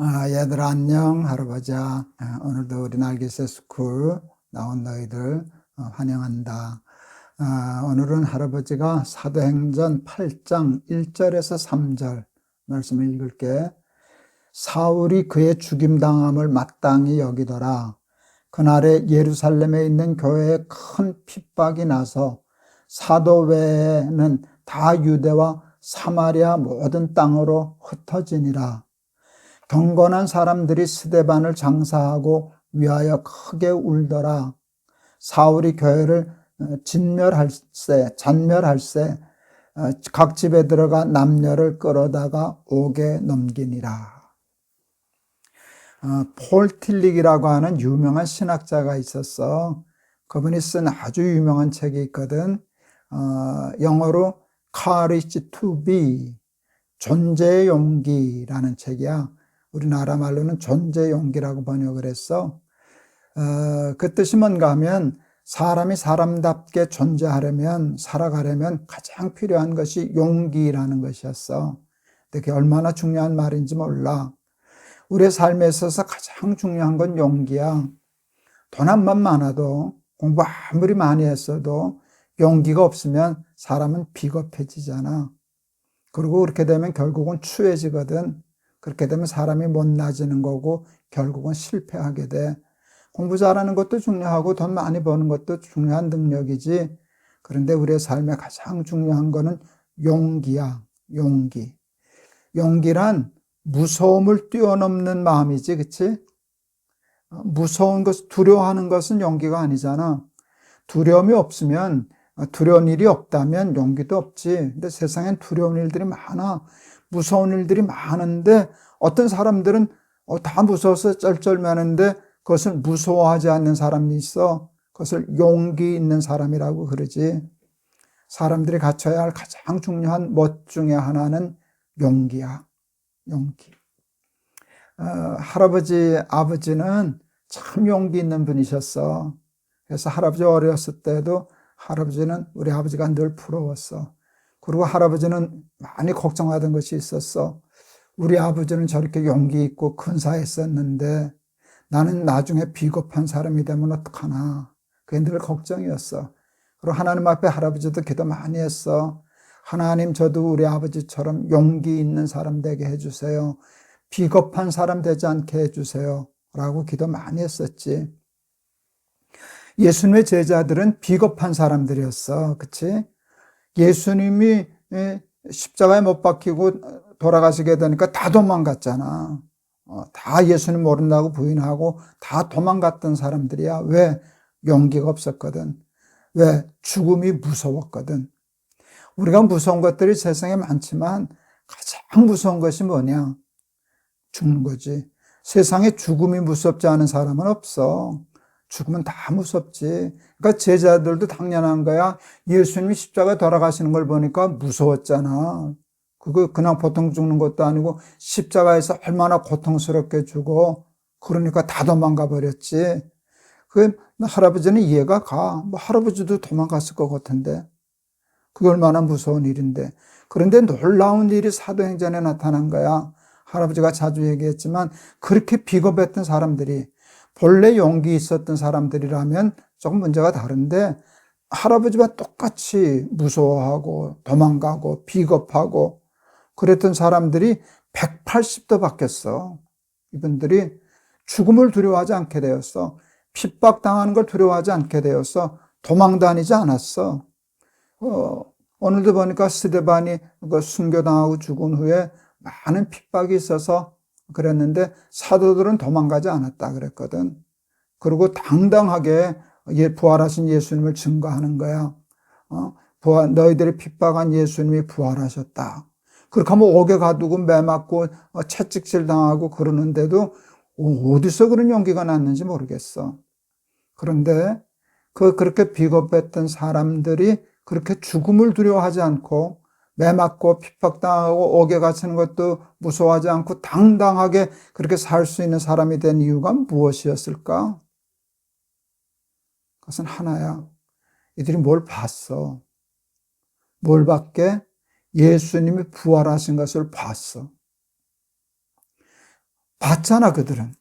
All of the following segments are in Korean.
얘들아 안녕. 할아버지야. 오늘도 우리 날개새 스쿨 나온 너희들 환영한다. 오늘은 할아버지가 사도행전 8장 1절에서 3절 말씀을 읽을게. 사울이 그의 죽임당함을 마땅히 여기더라. 그날에 예루살렘에 있는 교회에 큰 핍박이 나서 사도 외에는 다 유대와 사마리아 모든 땅으로 흩어지니라. 경건한 사람들이 스데반을 장사하고 위하여 크게 울더라. 사울이 교회를 잔멸할세 각 집에 들어가 남녀를 끌어다가 옥에 넘기니라. 폴 틸릭이라고 하는 유명한 신학자가 있었어. 그분이 쓴 아주 유명한 책이 있거든. 영어로 Courage to be, 존재의 용기라는 책이야. 우리나라 말로는 존재 용기라고 번역을 했어. 그 뜻이 뭔가 하면 사람이 사람답게 존재하려면, 살아가려면 가장 필요한 것이 용기라는 것이었어. 근데 그게 얼마나 중요한 말인지 몰라. 우리의 삶에 있어서 가장 중요한 건 용기야. 돈 한 번 많아도, 공부 아무리 많이 했어도 용기가 없으면 사람은 비겁해지잖아. 그리고 그렇게 되면 결국은 추해지거든. 그렇게 되면 사람이 못나지는 거고 결국은 실패하게 돼. 공부 잘하는 것도 중요하고 돈 많이 버는 것도 중요한 능력이지. 그런데 우리의 삶에 가장 중요한 거는 용기야. 용기. 용기란 무서움을 뛰어넘는 마음이지, 그치? 무서운 것, 두려워하는 것은 용기가 아니잖아. 두려움이 없으면, 두려운 일이 없다면 용기도 없지. 근데 세상엔 두려운 일들이 많아. 무서운 일들이 많은데 어떤 사람들은 다 무서워서 쩔쩔매는데 그것을 무서워하지 않는 사람이 있어. 그것을 용기 있는 사람이라고 그러지. 사람들이 갖춰야 할 가장 중요한 것 중에 하나는 용기야. 용기. 할아버지, 아버지는 참 용기 있는 분이셨어. 그래서 할아버지 어렸을 때도 할아버지는 우리 아버지가 늘 부러웠어. 그리고 할아버지는 많이 걱정하던 것이 있었어. 우리 아버지는 저렇게 용기 있고 근사했었는데 나는 나중에 비겁한 사람이 되면 어떡하나. 그게 늘 걱정이었어. 그리고 하나님 앞에 할아버지도 기도 많이 했어. 하나님, 저도 우리 아버지처럼 용기 있는 사람 되게 해주세요. 비겁한 사람 되지 않게 해주세요. 라고 기도 많이 했었지. 예수님의 제자들은 비겁한 사람들이었어. 그치? 예수님이 십자가에 못 박히고 돌아가시게 되니까 다 도망갔잖아. 다 예수님 모른다고 부인하고 다 도망갔던 사람들이야. 왜? 용기가 없었거든. 왜? 죽음이 무서웠거든. 우리가 무서운 것들이 세상에 많지만 가장 무서운 것이 뭐냐? 죽는 거지. 세상에 죽음이 무섭지 않은 사람은 없어. 죽으면 다 무섭지. 그러니까 제자들도 당연한 거야. 예수님이 십자가에 돌아가시는 걸 보니까 무서웠잖아. 그거 그냥 보통 죽는 것도 아니고 십자가에서 얼마나 고통스럽게 죽어. 그러니까 다 도망가 버렸지. 그 할아버지는 이해가 가. 뭐 할아버지도 도망갔을 것 같은데. 그게 얼마나 무서운 일인데. 그런데 놀라운 일이 사도행전에 나타난 거야. 할아버지가 자주 얘기했지만 그렇게 비겁했던 사람들이 본래 용기 있었던 사람들이라면 조금 문제가 다른데 할아버지와 똑같이 무서워하고 도망가고 비겁하고 그랬던 사람들이 180도 바뀌었어. 이분들이 죽음을 두려워하지 않게 되었어. 핍박당하는 걸 두려워하지 않게 되었어. 도망 다니지 않았어. 오늘도 보니까 스데반이 순교당하고 죽은 후에 많은 핍박이 있어서 그랬는데 사도들은 도망가지 않았다 그랬거든. 그리고 당당하게 부활하신 예수님을 증거하는 거야. 너희들이 핍박한 예수님이 부활하셨다. 그렇게 하면 옥에 가두고 매 맞고 채찍질 당하고 그러는데도 어디서 그런 용기가 났는지 모르겠어. 그런데 그렇게 비겁했던 사람들이 그렇게 죽음을 두려워하지 않고 매 맞고 핍박당하고 옥에 갇히는 것도 무서워하지 않고 당당하게 그렇게 살 수 있는 사람이 된 이유가 무엇이었을까? 그것은 하나야. 이들이 뭘 봤어? 뭘 봤게? 예수님이 부활하신 것을 봤어. 봤잖아, 그들은.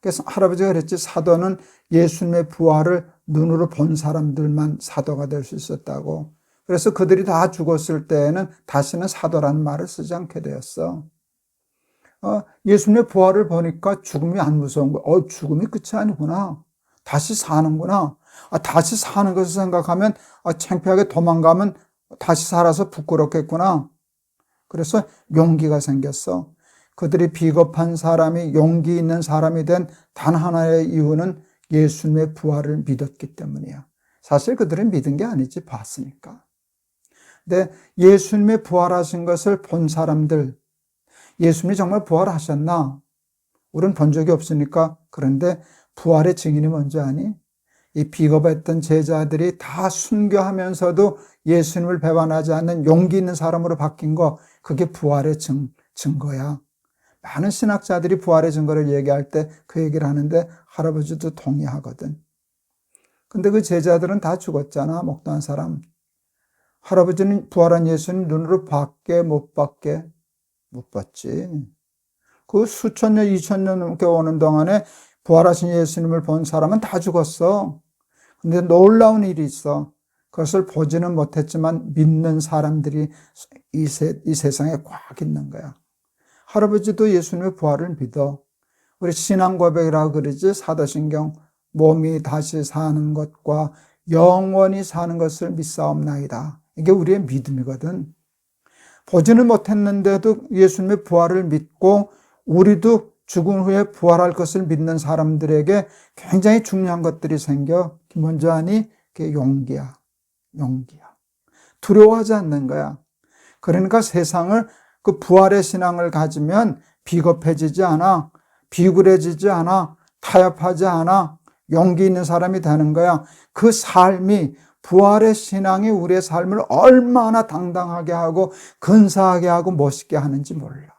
그래서 할아버지가 그랬지, 사도는 예수님의 부활을 눈으로 본 사람들만 사도가 될 수 있었다고. 그래서 그들이 다 죽었을 때에는 다시는 사도라는 말을 쓰지 않게 되었어. 예수님의 부활을 보니까 죽음이 안 무서운 거야. 죽음이 끝이 아니구나. 다시 사는구나. 다시 사는 것을 생각하면 창피하게 도망가면 다시 살아서 부끄럽겠구나. 그래서 용기가 생겼어. 그들이 비겁한 사람이 용기 있는 사람이 된 단 하나의 이유는 예수님의 부활을 믿었기 때문이야. 사실 그들은 믿은 게 아니지, 봤으니까. 근데 예수님의 부활하신 것을 본 사람들, 예수님이 정말 부활하셨나? 우리는 본 적이 없으니까. 그런데 부활의 증인이 뭔지 아니? 이 비겁했던 제자들이 다 순교하면서도 예수님을 배반하지 않는 용기 있는 사람으로 바뀐 거, 그게 부활의 증거야. 많은 신학자들이 부활의 증거를 얘기할 때 그 얘기를 하는데 할아버지도 동의하거든. 근데 그 제자들은 다 죽었잖아, 목도한 사람. 할아버지는 부활한 예수님 눈으로 봤게 못 봤게? 못 봤지. 그 수천 년, 2000년 넘게 오는 동안에 부활하신 예수님을 본 사람은 다 죽었어. 근데 놀라운 일이 있어. 그것을 보지는 못했지만 믿는 사람들이 이 세상에 꽉 있는 거야. 할아버지도 예수님의 부활을 믿어. 우리 신앙 고백이라고 그러지, 사도신경, 몸이 다시 사는 것과 영원히 사는 것을 믿사옵나이다. 이게 우리의 믿음이거든. 보지는 못했는데도 예수님의 부활을 믿고 우리도 죽은 후에 부활할 것을 믿는 사람들에게 굉장히 중요한 것들이 생겨. 먼저 아니? 그게 용기야. 용기야. 두려워하지 않는 거야. 그러니까 세상을 그 부활의 신앙을 가지면 비겁해지지 않아, 비굴해지지 않아, 타협하지 않아, 용기 있는 사람이 되는 거야. 그 삶이, 부활의 신앙이 우리의 삶을 얼마나 당당하게 하고 근사하게 하고 멋있게 하는지 몰라.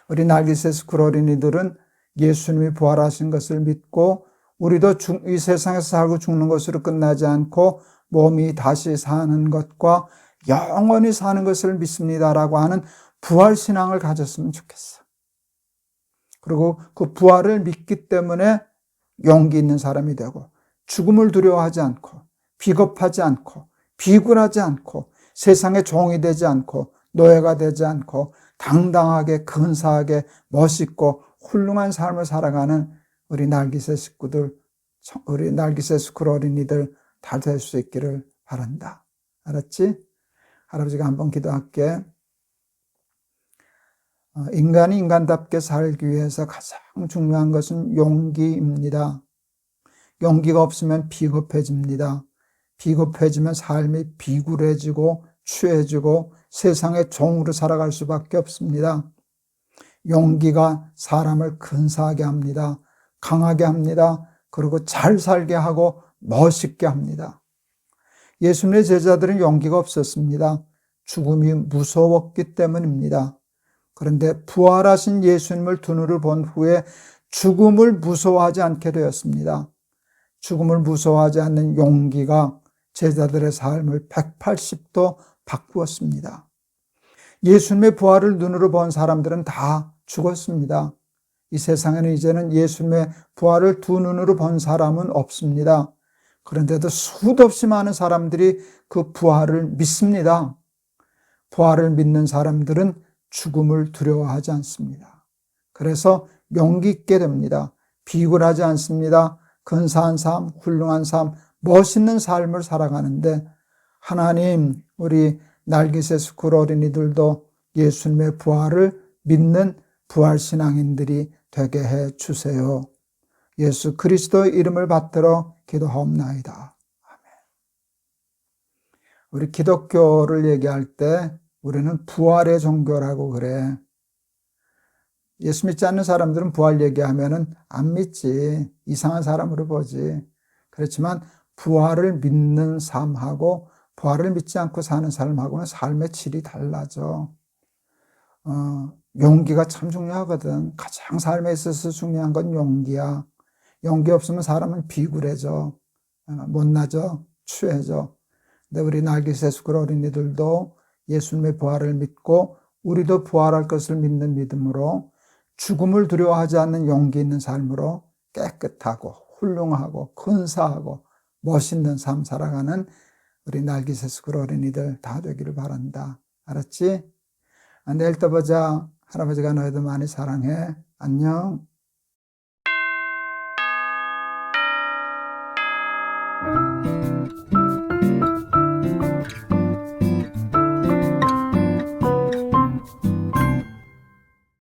우리 날기세스쿨 어린이들은 예수님이 부활하신 것을 믿고 우리도 이 세상에서 살고 죽는 것으로 끝나지 않고 몸이 다시 사는 것과 영원히 사는 것을 믿습니다라고 하는 부활신앙을 가졌으면 좋겠어. 그리고 그 부활을 믿기 때문에 용기 있는 사람이 되고 죽음을 두려워하지 않고 비겁하지 않고 비굴하지 않고 세상의 종이 되지 않고 노예가 되지 않고 당당하게 근사하게 멋있고 훌륭한 삶을 살아가는 우리 날기새 식구들, 우리 날기새 스쿨 어린이들 다 될 수 있기를 바란다. 알았지? 할아버지가 한번 기도할게. 인간이 인간답게 살기 위해서 가장 중요한 것은 용기입니다. 용기가 없으면 비겁해집니다. 비겁해지면 삶이 비굴해지고 추해지고 세상의 종으로 살아갈 수밖에 없습니다. 용기가 사람을 근사하게 합니다. 강하게 합니다. 그리고 잘 살게 하고 멋있게 합니다. 예수님의 제자들은 용기가 없었습니다. 죽음이 무서웠기 때문입니다. 그런데 부활하신 예수님을 두 눈으로 본 후에 죽음을 무서워하지 않게 되었습니다. 죽음을 무서워하지 않는 용기가 제자들의 삶을 180도 바꾸었습니다. 예수님의 부활을 눈으로 본 사람들은 다 죽었습니다. 이 세상에는 이제는 예수님의 부활을 두 눈으로 본 사람은 없습니다. 그런데도 수도 없이 많은 사람들이 그 부활을 믿습니다. 부활을 믿는 사람들은 죽음을 두려워하지 않습니다. 그래서 용기 있게 됩니다. 비굴하지 않습니다. 근사한 삶, 훌륭한 삶, 멋있는 삶을 살아가는데 하나님, 우리 날기새 스쿨 어린이들도 예수님의 부활을 믿는 부활신앙인들이 되게 해 주세요. 예수 그리스도의 이름을 받들어 기도하옵나이다. 아멘. 우리 기독교를 얘기할 때 우리는 부활의 종교라고 그래. 예수 믿지 않는 사람들은 부활 얘기하면은 안 믿지. 이상한 사람으로 보지. 그렇지만 부활을 믿는 삶하고 부활을 믿지 않고 사는 삶하고는 삶의 질이 달라져. 용기가 참 중요하거든. 가장 삶에 있어서 중요한 건 용기야. 용기 없으면 사람은 비굴해져, 못나져, 추해져. 근데 우리 날기새 스쿨 어린이들도 예수님의 부활을 믿고 우리도 부활할 것을 믿는 믿음으로 죽음을 두려워하지 않는 용기 있는 삶으로 깨끗하고 훌륭하고 근사하고 멋있는 삶 살아가는 우리 날기세스쿨 어린이들 다 되기를 바란다. 알았지? 내일 또 보자. 할아버지가 너희들 많이 사랑해. 안녕.